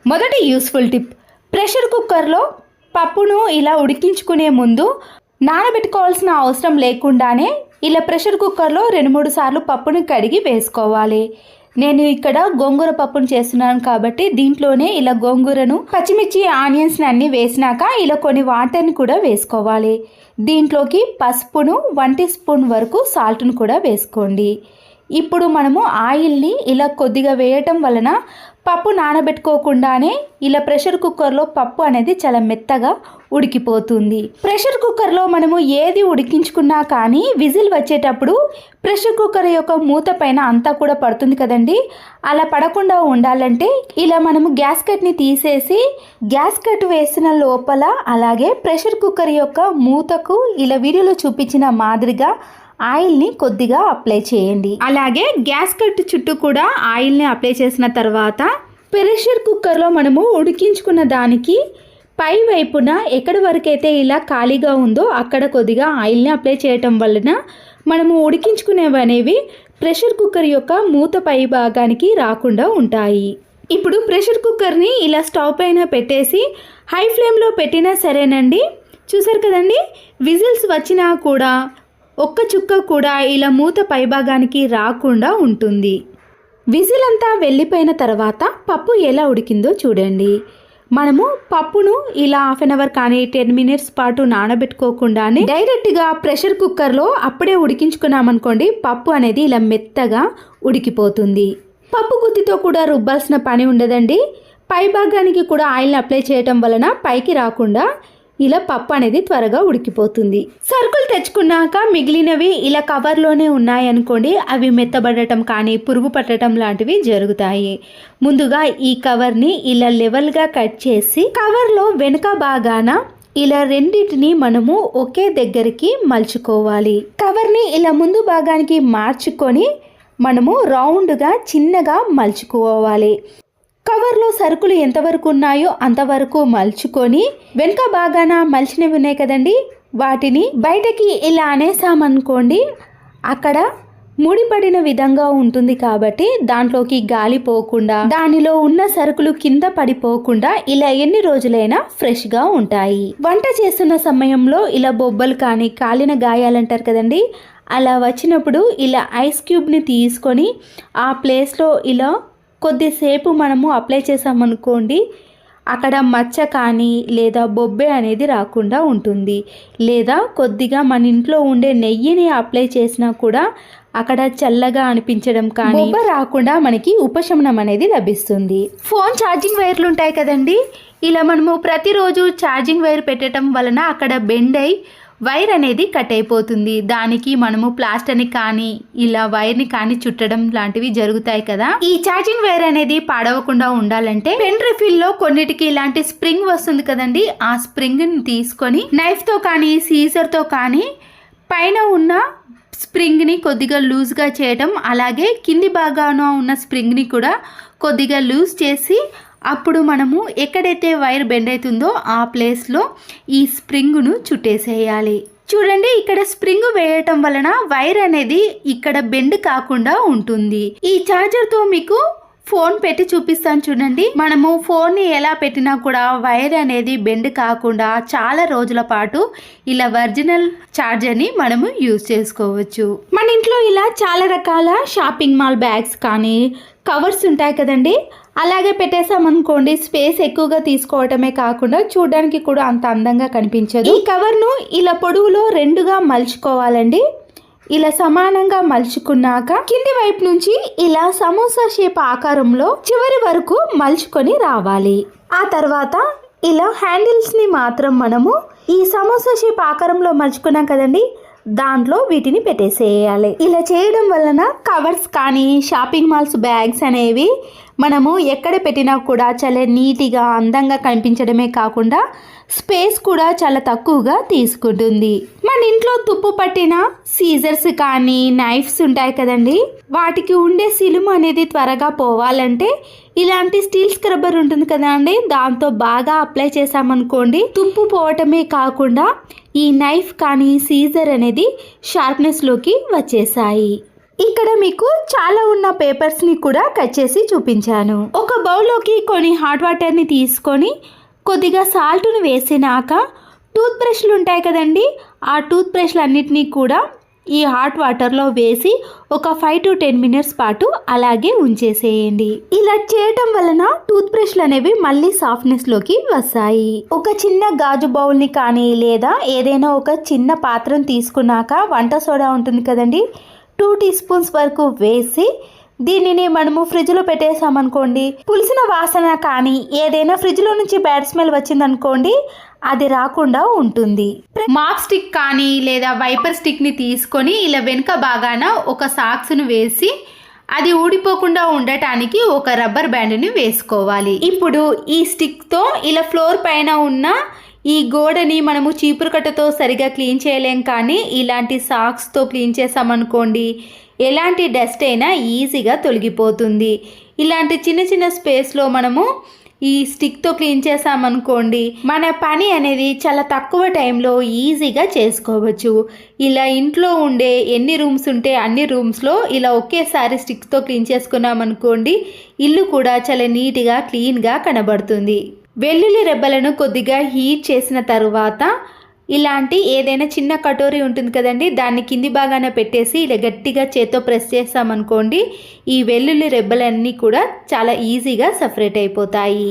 మొదటి useful tip, pressure కుక్కర్లో పప్పును ఇలా ఉడికించుకునే ముందు నానబెట్టుకోవాల్సిన అవసరం లేకుండానే ఇలా ప్రెషర్ కుక్కర్లో 2-3 సార్లు పప్పును కడిగి వేసుకోవాలి. నేను ఇక్కడ గోంగూర పప్పును చేస్తున్నాను కాబట్టి దీంట్లోనే ఇలా గోంగూరను, పచ్చిమిర్చి, ఆనియన్స్ని అన్నీ వేసినాక ఇలా కొన్ని వాటర్ని కూడా వేసుకోవాలి. దీంట్లోకి పసుపును 1 టీ స్పూన్ వరకు సాల్ట్ను కూడా వేసుకోండి. ఇప్పుడు మనము ఆయిల్ని ఇలా కొద్దిగా వేయటం వలన పప్పు నానబెట్టుకోకుండానే ఇలా ప్రెషర్ కుక్కర్లో పప్పు అనేది చాలా మెత్తగా ఉడికిపోతుంది. ప్రెషర్ కుక్కర్లో మనము ఏది ఉడికించుకున్నా కానీ విజిల్ వచ్చేటప్పుడు ప్రెషర్ కుక్కర్ యొక్క మూత పైన అంతా కూడా పడుతుంది కదండి. అలా పడకుండా ఉండాలంటే ఇలా మనము గ్యాస్ కట్ని తీసేసి గ్యాస్ కట్ వేసిన లోపల అలాగే ప్రెషర్ కుక్కర్ యొక్క మూతకు ఇలా వీడియోలో చూపించిన మాదిరిగా ఆయిల్ని కొద్దిగా అప్లై చేయండి. అలాగే గ్యాస్ కట్ చుట్టూ కూడా ఆయిల్ని అప్లై చేసిన తర్వాత ప్రెషర్ కుక్కర్లో మనము ఉడికించుకున్న దానికి పై వైపున ఎక్కడి వరకైతే ఇలా ఖాళీగా ఉందో అక్కడ కొద్దిగా ఆయిల్ని అప్లై చేయటం వలన మనము ఉడికించుకునేవి అనేవి ప్రెషర్ కుక్కర్ యొక్క మూత పై భాగానికి రాకుండా ఉంటాయి. ఇప్పుడు ప్రెషర్ కుక్కర్ని ఇలా స్టవ్ పైన పెట్టేసి హై ఫ్లేమ్లో పెట్టినా సరేనండి. చూసారు కదండి, విజిల్స్ వచ్చినా కూడా ఒక్క చుక్క కూడా ఇలా మూత పైభాగానికి రాకుండా ఉంటుంది. విజిల్ అంతా వెళ్ళిపోయిన తర్వాత పప్పు ఎలా ఉడికిందో చూడండి. మనము పప్పును ఇలా 1/2 అవర్ కానీ 10 మినిట్స్ పాటు నానబెట్టుకోకుండానే డైరెక్ట్గా ప్రెషర్ కుక్కర్లో అప్పుడే ఉడికించుకున్నామనుకోండి, పప్పు అనేది ఇలా మెత్తగా ఉడికిపోతుంది. పప్పు గుత్తితో కూడా రుబ్బాల్సిన పని ఉండదండి. పైభాగానికి కూడా ఆయిల్ని అప్లై చేయటం వలన పైకి రాకుండా ఇలా పప్పు అనేది త్వరగా ఉడికిపోతుంది. సరుకులు తెచ్చుకున్నాక మిగిలినవి ఇలా కవర్లోనే ఉన్నాయనుకోండి, అవి మెత్తబడటం కానీ పురుగు పట్టడం లాంటివి జరుగుతాయి. ముందుగా ఈ కవర్ని ఇలా లెవెల్గా కట్ చేసి కవర్లో వెనుక భాగాన ఇలా రెండింటిని మనము ఒకే దగ్గరికి మలుచుకోవాలి. కవర్ని ఇలా ముందు భాగానికి మార్చుకొని మనము రౌండ్గా చిన్నగా మలుచుకోవాలి. కవర్లో సరుకులు ఎంతవరకు ఉన్నాయో అంతవరకు మలుచుకొని వెనుక బాగాన మలిచినవి ఉన్నాయి కదండి, వాటిని బయటకి ఇలా అనేసామనుకోండి, అక్కడ ముడిపడిన విధంగా ఉంటుంది కాబట్టి దాంట్లోకి గాలి పోకుండా దానిలో ఉన్న సరుకులు కింద పడిపోకుండా ఇలా ఎన్ని రోజులైనా ఫ్రెష్గా ఉంటాయి. వంట చేస్తున్న సమయంలో ఇలా బొబ్బలు కానీ కాలిన గాయాలంటారు కదండి, అలా వచ్చినప్పుడు ఇలా ఐస్ క్యూబ్ని తీసుకొని ఆ ప్లేస్లో ఇలా కొద్దిసేపు మనము అప్లై చేసామనుకోండి, అక్కడ మచ్చ కానీ లేదా బొబ్బే అనేది రాకుండా ఉంటుంది. లేదా కొద్దిగా మన ఇంట్లో ఉండే నెయ్యిని అప్లై చేసినా కూడా అక్కడ చల్లగా అనిపించడం కానీ బొబ్బ రాకుండా మనకి ఉపశమనం అనేది లభిస్తుంది. ఫోన్ ఛార్జింగ్ వైర్లు ఉంటాయి కదండి, ఇలా మనము ప్రతిరోజు ఛార్జింగ్ వైర్ పెట్టడం వలన అక్కడ బెండ్ అయి వైర్ అనేది కట్ అయిపోతుంది. దానికి మనము ప్లాస్టర్ని కానీ ఇలా వైర్ని కానీ చుట్టడం లాంటివి జరుగుతాయి కదా. ఈ ఛార్జింగ్ వైర్ అనేది పాడవకుండా ఉండాలంటే పెన్ రిఫిల్లో కొన్నిటికి ఇలాంటి స్ప్రింగ్ వస్తుంది కదండి, ఆ స్ప్రింగ్ని తీసుకొని నైఫ్తో కానీ సీజర్తో కానీ పైన ఉన్న స్ప్రింగ్ని కొద్దిగా లూజ్గా చేయడం, అలాగే కింది భాగాన ఉన్న స్ప్రింగ్ని కూడా కొద్దిగా లూజ్ చేసి అప్పుడు మనము ఎక్కడైతే వైర్ బెండ్ అవుతుందో ఆ ప్లేస్లో ఈ స్ప్రింగ్ను చుట్టేసేయాలి. చూడండి, ఇక్కడ స్ప్రింగ్ వేయటం వలన వైర్ అనేది ఇక్కడ బెండ్ కాకుండా ఉంటుంది. ఈ ఛార్జర్తో మీకు ఫోన్ పెట్టి చూపిస్తాను చూడండి. మనము ఫోన్ని ఎలా పెట్టినా కూడా వైర్ అనేది బెండ్ కాకుండా చాలా రోజుల పాటు ఇలా ఒరిజినల్ ఛార్జర్ని మనము యూజ్ చేసుకోవచ్చు. మన ఇంట్లో ఇలా చాలా రకాల షాపింగ్ మాల్ బ్యాగ్స్ కానీ కవర్స్ ఉంటాయి కదండి, అలాగే పెట్టేసామనుకోండి, స్పేస్ ఎక్కువగా తీసుకోవటమే కాకుండా చూడడానికి కూడా అంత అందంగా కనిపించదు. ఈ కవర్ను ఇలా పొడవులో 2గా మలుచుకోవాలండి. ఇలా సమానంగా మలుచుకున్నాక కింది వైపు నుంచి ఇలా సమోసా షేప్ ఆకారంలో చివరి వరకు మలుచుకొని రావాలి. ఆ తర్వాత ఇలా హ్యాండిల్స్ని మాత్రం మనము ఈ సమోసా షేప్ ఆకారంలో మలుచుకున్నాం కదండి, దాంట్లో వీటిని పెట్టేసేయాలి. ఇలా చేయడం వలన కవర్స్ కానీ షాపింగ్ మాల్స్ బ్యాగ్స్ అనేవి మనము ఎక్కడ పెట్టినా కూడా చాలా నీట్గా అందంగా కనిపించడమే కాకుండా స్పేస్ కూడా చాలా తక్కువగా తీసుకుంటుంది. మన ఇంట్లో తుప్పు పట్టిన సీజర్స్ కానీ నైఫ్స్ ఉంటాయి కదండి, వాటికి ఉండే సిలుము అనేది త్వరగా పోవాలంటే ఇలాంటి స్టీల్ స్క్రబ్బర్ ఉంటుంది కదా అండి, దాంతో బాగా అప్లై చేసామనుకోండి, తుప్పు పోవటమే కాకుండా ఈ నైఫ్ కానీ సీజర్ అనేది షార్ప్నెస్లోకి వచ్చేసాయి. ఇక్కడ మీకు చాలా ఉన్న పేపర్స్ని కూడా కట్ చేసి చూపించాను. ఒక బౌల్లోకి కొన్ని హాట్ వాటర్ని తీసుకొని కొద్దిగా సాల్ట్ని వేసినాక టూత్ బ్రష్లు ఉంటాయి కదండి, ఆ టూత్ బ్రష్లు అన్నిటినీ కూడా ఈ హాట్ వాటర్లో వేసి ఒక 5 to 10 minutes పాటు అలాగే ఉంచేసేయండి. ఇలా చేయటం వలన టూత్ బ్రష్లు అనేవి మళ్ళీ సాఫ్ట్నెస్లోకి వస్తాయి. ఒక చిన్న గాజు బౌల్ని కానీ లేదా ఏదైనా ఒక చిన్న పాత్రను తీసుకున్నాక వంట సోడా ఉంటుంది కదండి, 2 teaspoons వరకు వేసి దీనిని మనము ఫ్రిడ్జ్లో పెట్టేసామనుకోండి, పులిసిన వాసన కానీ ఏదైనా ఫ్రిడ్జ్లో నుంచి బ్యాడ్ స్మెల్ వచ్చిందనుకోండి అది రాకుండా ఉంటుంది. మాప్ స్టిక్ కానీ లేదా వైపర్ స్టిక్ని తీసుకొని ఇలా వెనుక భాగాన ఒక సాక్స్ను వేసి అది ఊడిపోకుండా ఉండటానికి ఒక రబ్బర్ బ్యాండ్ని వేసుకోవాలి. ఇప్పుడు ఈ స్టిక్తో ఇలా ఫ్లోర్ పైన ఉన్న ఈ గోడని మనము చీపురు కట్టతో సరిగా క్లీన్ చేయలేం, కానీ ఇలాంటి సాక్స్తో క్లీన్ చేసామనుకోండి ఎలాంటి డస్ట్ అయినా ఈజీగా తొలగిపోతుంది. ఇలాంటి చిన్న చిన్న స్పేస్లో మనము ఈ స్టిక్తో క్లీన్ చేసామనుకోండి మన పని అనేది చాలా తక్కువ టైంలో ఈజీగా చేసుకోవచ్చు. ఇలా ఇంట్లో ఉండే ఎన్ని రూమ్స్ ఉంటే అన్ని రూమ్స్లో ఇలా ఒకేసారి స్టిక్తో క్లీన్ చేసుకున్నామనుకోండి ఇల్లు కూడా చాలా నీట్గా క్లీన్గా కనబడుతుంది. వెల్లుల్లి రెబ్బలను కొద్దిగా హీట్ చేసిన తర్వాత ఇలాంటి ఏదైనా చిన్న కటోరీ ఉంటుంది కదండి, దాన్ని కింది భాగాన పెట్టేసి ఇలా గట్టిగా చేత్తో ప్రెస్ చేస్తామనుకోండి ఈ వెల్లుల్లి రెబ్బలన్నీ కూడా చాలా ఈజీగా సపరేట్ అయిపోతాయి.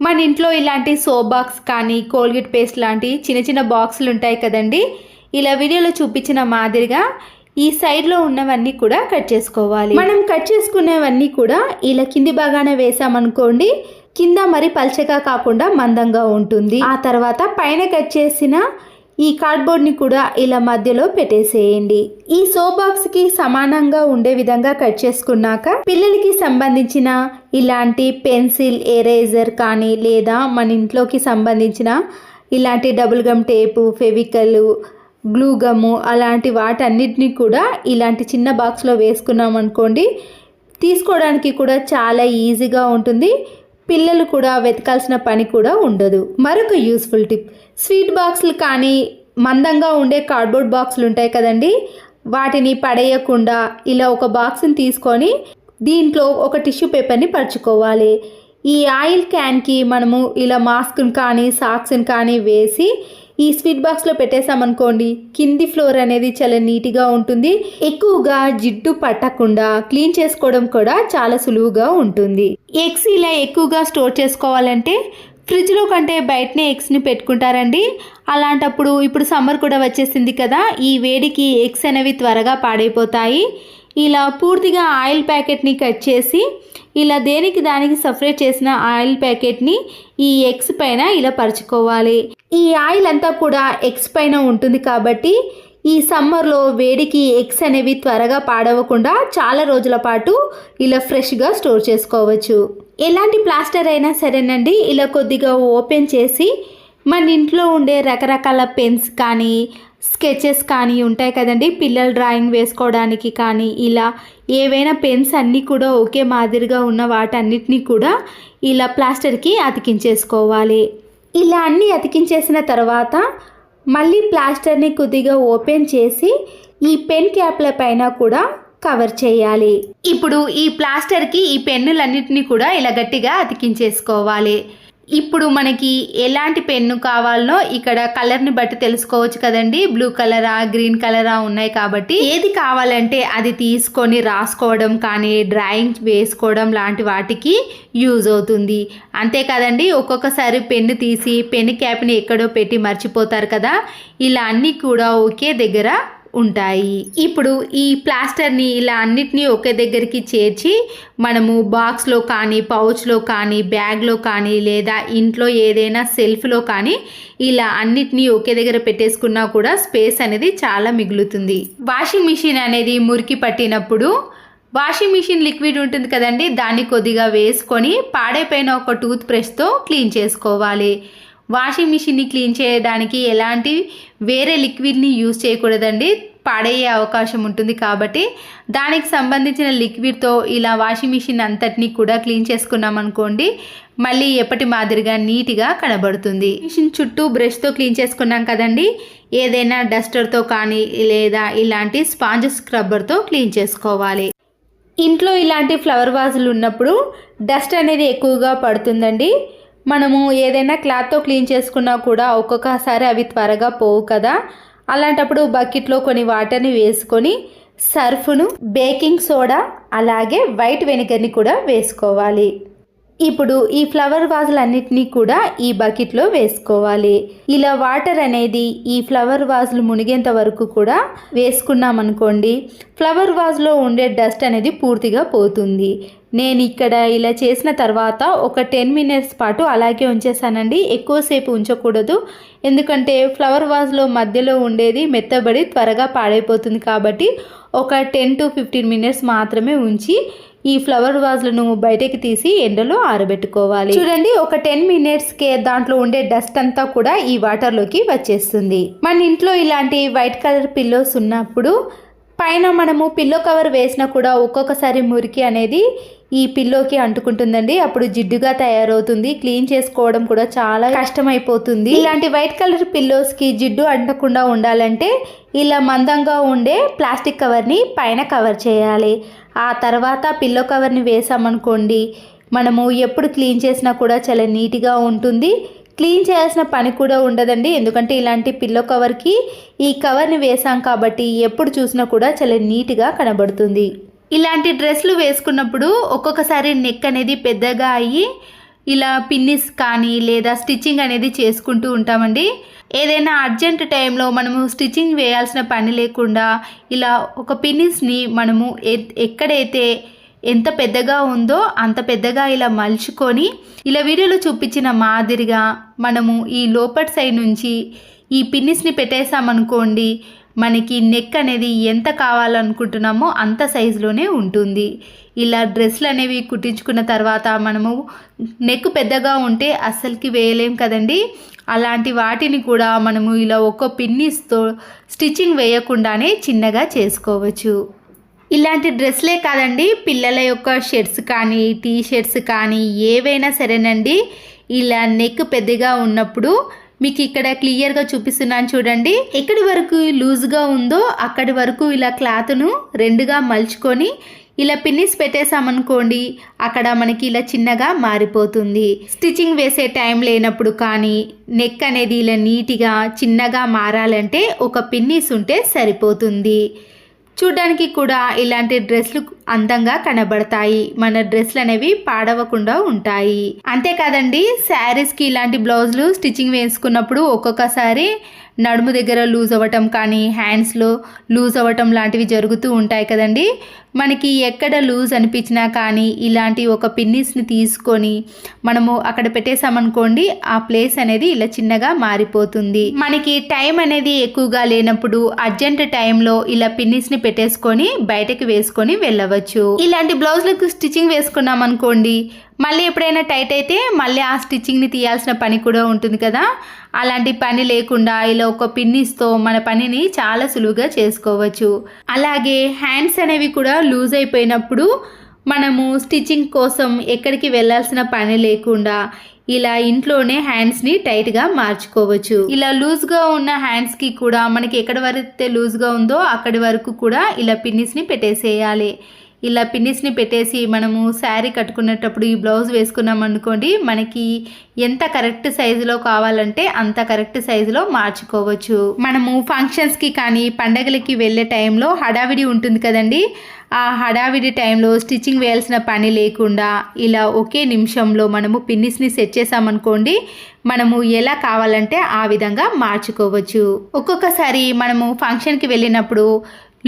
మన ఇంట్లో ఇలాంటి సోప్ బాక్స్ కానీ కోల్గేట్ పేస్ట్ లాంటి చిన్న చిన్న బాక్సులు ఉంటాయి కదండి, ఇలా వీడియోలో చూపించిన మాదిరిగా ఈ సైడ్లో ఉన్నవన్నీ కూడా కట్ చేసుకోవాలి. మనం కట్ చేసుకునేవన్నీ కూడా ఇలా కింది భాగాన వేసామనుకోండి కింద మరి పల్చగా కాకుండా మందంగా ఉంటుంది. ఆ తర్వాత పైన కట్ చేసిన ఈ కార్డ్బోర్డ్ని కూడా ఇలా మధ్యలో పెట్టేసేయండి. ఈ సోప్ బాక్స్కి సమానంగా ఉండే విధంగా కట్ చేసుకున్నాక పిల్లలకి సంబంధించిన ఇలాంటి పెన్సిల్, ఎరేజర్ కానీ లేదా మన ఇంట్లోకి సంబంధించిన ఇలాంటి double gum tape, Fevicol, glue gum అలాంటి వాటన్నిటిని కూడా ఇలాంటి చిన్న బాక్స్లో వేసుకున్నాం అనుకోండి తీసుకోవడానికి కూడా చాలా ఈజీగా ఉంటుంది. పిల్లలు కూడా వెతకాల్సిన పని కూడా ఉండదు. మరొక యూస్ఫుల్ టిప్, స్వీట్ బాక్సులు కానీ మందంగా ఉండే కార్డ్బోర్డ్ బాక్సులు ఉంటాయి కదండి, వాటిని పడేయకుండా ఇలా ఒక బాక్స్ని తీసుకొని దీంట్లో ఒక టిష్యూ పేపర్ని పరుచుకోవాలి. ఈ ఆయిల్ క్యాన్కి మనము ఇలా మాస్క్ని కానీ సాక్స్ని కానీ వేసి ఈ స్వీట్ బాక్స్లో పెట్టేసామనుకోండి కింది ఫ్లోర్ అనేది చాలా నీట్గా ఉంటుంది. ఎక్కువగా జిడ్డు పట్టకుండా క్లీన్ చేసుకోవడం కూడా చాలా సులువుగా ఉంటుంది. ఎగ్స్ ఇలా ఎక్కువగా స్టోర్ చేసుకోవాలంటే ఫ్రిడ్జ్లో కంటే బయటనే ఎగ్స్ని పెట్టుకుంటారండి. అలాంటప్పుడు ఇప్పుడు సమ్మర్ కూడా వచ్చేసింది కదా, ఈ వేడికి ఎగ్స్ అనేవి త్వరగా పాడైపోతాయి. ఇలా పూర్తిగా ఆయిల్ ప్యాకెట్ని కట్ చేసి ఇలా దేనికి దానికి సపరేట్ చేసిన ఆయిల్ ప్యాకెట్ని ఈ ఎగ్స్ పైన ఇలా పరుచుకోవాలి. ఈ ఆయిల్ అంతా కూడా ఎగ్స్ పైన ఉంటుంది కాబట్టి ఈ సమ్మర్లో వేడికి ఎగ్స్ అనేవి త్వరగా పాడవకుండా చాలా రోజుల పాటు ఇలా ఫ్రెష్గా స్టోర్ చేసుకోవచ్చు. ఎలాంటి ప్లాస్టర్ అయినా సరేనండి ఇలా కొద్దిగా ఓపెన్ చేసి మన ఇంట్లో ఉండే రకరకాల పెన్స్ కానీ స్కెచెస్ కానీ ఉంటాయి కదండి, పిల్లలు డ్రాయింగ్ వేసుకోవడానికి కానీ ఇలా ఏవైనా పెన్స్ అన్నీ కూడా ఒకే మాదిరిగా ఉన్న వాటన్నిటినీ కూడా ఇలా ప్లాస్టర్కి అతికించేసుకోవాలి. ఇలా అన్నీ అతికించేసిన తర్వాత మళ్ళీ ప్లాస్టర్ని కొద్దిగా ఓపెన్ చేసి ఈ పెన్ క్యాప్ల పైన కూడా కవర్ చేయాలి. ఇప్పుడు ఈ ప్లాస్టర్కి ఈ పెన్నులన్నిటినీ కూడా ఇలా గట్టిగా అతికించేసుకోవాలి. ఇప్పుడు మనకి ఎలాంటి పెన్ను కావాలనో ఇక్కడ కలర్ని బట్టి తెలుసుకోవచ్చు కదండి, బ్లూ కలరా గ్రీన్ కలరా ఉన్నాయి కాబట్టి ఏది కావాలంటే అది తీసుకొని రాసుకోవడం కానీ డ్రాయింగ్ వేసుకోవడం లాంటి వాటికి యూజ్ అవుతుంది. అంతే కదండి, ఒక్కొక్కసారి పెన్ను తీసి పెన్ క్యాప్ని ఎక్కడో పెట్టి మర్చిపోతారు కదా, ఇలా అన్నీ కూడా ఒకే దగ్గర ఉంటాయి. ఇప్పుడు ఈ ప్లాస్టర్ని ఇలా అన్నిటినీ ఒకే దగ్గరికి చేర్చి మనము బాక్స్లో కానీ పౌచ్లో కానీ బ్యాగ్లో కానీ లేదా ఇంట్లో ఏదైనా సెల్ఫ్లో కానీ ఇలా అన్నిటినీ ఒకే దగ్గర పెట్టేసుకున్నా కూడా స్పేస్ అనేది చాలా మిగులుతుంది. వాషింగ్ మిషన్ అనేది మురికి పట్టినప్పుడు వాషింగ్ మిషన్ లిక్విడ్ ఉంటుంది కదండి, దాన్ని కొద్దిగా వేసుకొని పాడైపోయిన ఒక టూత్ బ్రష్తో క్లీన్ చేసుకోవాలి. వాషింగ్ మిషన్ని క్లీన్ చేయడానికి ఎలాంటి వేరే లిక్విడ్ని యూజ్ చేయకూడదండి. పాడయ్యే అవకాశం ఉంటుంది కాబట్టి దానికి సంబంధించిన లిక్విడ్తో ఇలా వాషింగ్ మిషన్ అంతటినీ కూడా క్లీన్ చేసుకున్నాం అనుకోండి, మళ్ళీ ఎప్పటి మాదిరిగా నీట్గా కనబడుతుంది. మిషన్ చుట్టూ బ్రష్తో క్లీన్ చేసుకున్నాం కదండి, ఏదైనా డస్టర్తో కానీ లేదా ఇలాంటి స్పాంజ్ స్క్రబ్బర్తో క్లీన్ చేసుకోవాలి. ఇంట్లో ఇలాంటి ఫ్లవర్ వాజులు ఉన్నప్పుడు డస్ట్ అనేది ఎక్కువగా పడుతుందండి. మనము ఏదైనా క్లాత్తో క్లీన్ చేసుకున్నా కూడా ఒక్కొక్కసారి అవి త్వరగా పోవు కదా. అలాంటప్పుడు బకెట్లో కొన్ని వాటర్ని వేసుకొని సర్ఫ్ను, బేకింగ్ సోడా అలాగే వైట్ వెనిగర్ని కూడా వేసుకోవాలి. ఇప్పుడు ఈ ఫ్లవర్ వాజులన్నిటినీ కూడా ఈ బకెట్లో వేసుకోవాలి. ఇలా వాటర్ అనేది ఈ ఫ్లవర్ వాజులు మునిగేంత వరకు కూడా వేసుకున్నామనుకోండి, ఫ్లవర్ వాజ్లో ఉండే డస్ట్ అనేది పూర్తిగా పోతుంది. నేను ఇక్కడ ఇలా చేసిన తర్వాత ఒక 10 మినిట్స్ పాటు అలాగే ఉంచేసానండి. ఎక్కువసేపు ఉంచకూడదు, ఎందుకంటే ఫ్లవర్ వాజ్లో మధ్యలో ఉండేది మెత్తబడి త్వరగా పాడైపోతుంది. కాబట్టి ఒక 10 to 15 మినిట్స్ మాత్రమే ఉంచి ఈ ఫ్లవర్ వాజ్లను బయటకి తీసి ఎండలో ఆరబెట్టుకోవాలి. చూడండి, ఒక 10 మినిట్స్కే దాంట్లో ఉండే డస్ట్ అంతా కూడా ఈ వాటర్లోకి వచ్చేస్తుంది. మన ఇంట్లో ఇలాంటి వైట్ కలర్ పిల్లోస్ ఉన్నప్పుడు పైన మనము పిల్లో కవర్ వేసినా కూడా ఒక్కొక్కసారి మురికి అనేది ఈ పిల్లోకి అంటుకుంటుందండి. అప్పుడు జిడ్డుగా తయారవుతుంది, క్లీన్ చేసుకోవడం కూడా చాలా కష్టమైపోతుంది. ఇలాంటి వైట్ కలర్ పిల్లోస్కి జిడ్డు అంటకుండా ఉండాలంటే ఇలా మందంగా ఉండే ప్లాస్టిక్ కవర్ని పైన కవర్ చేయాలి. ఆ తర్వాత పిల్లో కవర్ని వేసామనుకోండి, మనము ఎప్పుడు క్లీన్ చేసినా కూడా చాలా నీట్గా ఉంటుంది. క్లీన్ చేయాల్సిన పని కూడా ఉండదండి, ఎందుకంటే ఇలాంటి పిల్లో కవర్కి ఈ కవర్ని వేసాం కాబట్టి ఎప్పుడు చూసినా కూడా చాలా నీట్గా కనబడుతుంది. ఇలాంటి డ్రెస్లు వేసుకున్నప్పుడు ఒక్కొక్కసారి నెక్ అనేది పెద్దగా అయ్యి ఇలా పిన్నిస్ కానీ లేదా స్టిచ్చింగ్ అనేది చేసుకుంటూ ఉంటామండి. ఏదైనా అర్జెంట్ టైంలో మనము స్టిచ్చింగ్ వేయాల్సిన పని లేకుండా ఇలా ఒక పిన్నిస్ని మనము ఎక్కడైతే ఎంత పెద్దగా ఉందో అంత పెద్దగా ఇలా మలుచుకొని ఇలా వీడియోలో చూపించిన మాదిరిగా మనము ఈ లోపటి సైడ్ నుంచి ఈ పిన్నిస్ని పెట్టేసామనుకోండి, మనకి నెక్ అనేది ఎంత కావాలనుకుంటున్నామో అంత సైజులోనే ఉంటుంది. ఇలా డ్రెస్లు అనేవి కుట్టించుకున్న తర్వాత మనము నెక్ పెద్దగా ఉంటే అస్సలకి వేయలేం కదండి. అలాంటి వాటిని కూడా మనము ఇలా ఒక్కో పిన్నిస్తో స్టిచ్చింగ్ వేయకుండానే చిన్నగా చేసుకోవచ్చు. ఇలాంటి డ్రెస్లే కాదండి, పిల్లల యొక్క షర్ట్స్ కానీ టీ షర్ట్స్ కానీ ఏవైనా సరేనండి, ఇలా నెక్ పెద్దగా ఉన్నప్పుడు మీకు ఇక్కడ క్లియర్గా చూపిస్తున్నాను చూడండి. ఎక్కడి వరకు లూజ్గా ఉందో అక్కడి వరకు ఇలా క్లాత్ను రెండుగా మలుచుకొని ఇలా పిన్నిస్ పెట్టేసామనుకోండి, అక్కడ మనకి ఇలా చిన్నగా మారిపోతుంది. స్టిచ్చింగ్ వేసే టైం లేనప్పుడు కానీ నెక్ అనేది ఇలా నీట్గా చిన్నగా మారాలంటే ఒక పిన్నిస్ ఉంటే సరిపోతుంది. చూడ్డానికి కూడా ఇలాంటి డ్రెస్లు అందంగా కనబడతాయి, మన డ్రెస్లు అనేవి పాడవకుండా ఉంటాయి. అంతేకాదండి, శారీస్కి ఇలాంటి బ్లౌజులు స్టిచ్చింగ్ వేసుకున్నప్పుడు ఒక్కొక్కసారి నడుము దగ్గర లూజ్ అవ్వటం కానీ హ్యాండ్స్లో లూజ్ అవ్వటం లాంటివి జరుగుతూ ఉంటాయి కదండి. మనకి ఎక్కడ లూజ్ అనిపించినా కానీ ఇలాంటి ఒక పిన్నిస్ని తీసుకొని మనము అక్కడ పెట్టేసామనుకోండి, ఆ ప్లేస్ అనేది ఇలా చిన్నగా మారిపోతుంది. మనకి టైం అనేది ఎక్కువగా లేనప్పుడు అర్జెంట్ టైంలో ఇలా పిన్నిస్ని పెట్టేసుకొని బయటకు వేసుకొని వెళ్ళవచ్చు. ఇలాంటి బ్లౌజులకు స్టిచ్చింగ్ వేసుకున్నాం అనుకోండి, మళ్ళీ ఎప్పుడైనా టైట్ అయితే మళ్ళీ ఆ స్టిచ్చింగ్ని తీయాల్సిన పని కూడా ఉంటుంది కదా. అలాంటి పని లేకుండా ఇలా ఒక పిన్నిస్తో మన పనిని చాలా సులువుగా చేసుకోవచ్చు. అలాగే హ్యాండ్స్ అనేవి కూడా లూజ్ అయిపోయినప్పుడు మనము స్టిచ్చింగ్ కోసం ఎక్కడికి వెళ్ళాల్సిన పని లేకుండా ఇలా ఇంట్లోనే హ్యాండ్స్ని టైట్గా మార్చుకోవచ్చు. ఇలా లూజ్గా ఉన్న హ్యాండ్స్కి కూడా మనకి ఎక్కడి వరకు లూజ్గా ఉందో అక్కడి వరకు కూడా ఇలా పిన్నిస్ని పెట్టేసేయాలి. ఇలా పిన్నిస్ని పెట్టేసి మనము శారీ కట్టుకునేటప్పుడు ఈ బ్లౌజ్ వేసుకున్నాం అనుకోండి, మనకి ఎంత కరెక్ట్ సైజులో కావాలంటే అంత కరెక్ట్ సైజులో మార్చుకోవచ్చు. మనము ఫంక్షన్స్కి కానీ పండగలకి వెళ్ళే టైంలో హడావిడి ఉంటుంది కదండి. ఆ హడావిడి టైంలో స్టిచ్చింగ్ వేయాల్సిన పని లేకుండా ఇలా ఒకే నిమిషంలో మనము పిన్నిస్ని సెట్ చేసామనుకోండి, మనము ఎలా కావాలంటే ఆ విధంగా మార్చుకోవచ్చు. ఒక్కొక్కసారి మనము ఫంక్షన్కి వెళ్ళినప్పుడు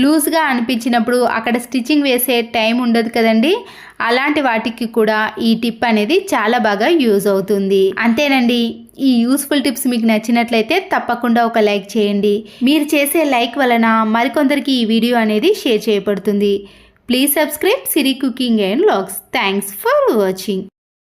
లూజ్గా అనిపించినప్పుడు అక్కడ స్టిచ్చింగ్ వేసే టైం ఉండదు కదండి. అలాంటి వాటికి కూడా ఈ టిప్ అనేది చాలా బాగా యూజ్ అవుతుంది. అంతేనండి, ఈ యూస్ఫుల్ టిప్స్ మీకు నచ్చినట్లయితే తప్పకుండా ఒక లైక్ చేయండి. మీరు చేసే లైక్ వలన మరికొందరికి ఈ వీడియో అనేది షేర్ చేయబడుతుంది. Please subscribe Siri cooking and vlogs. Thanks for watching.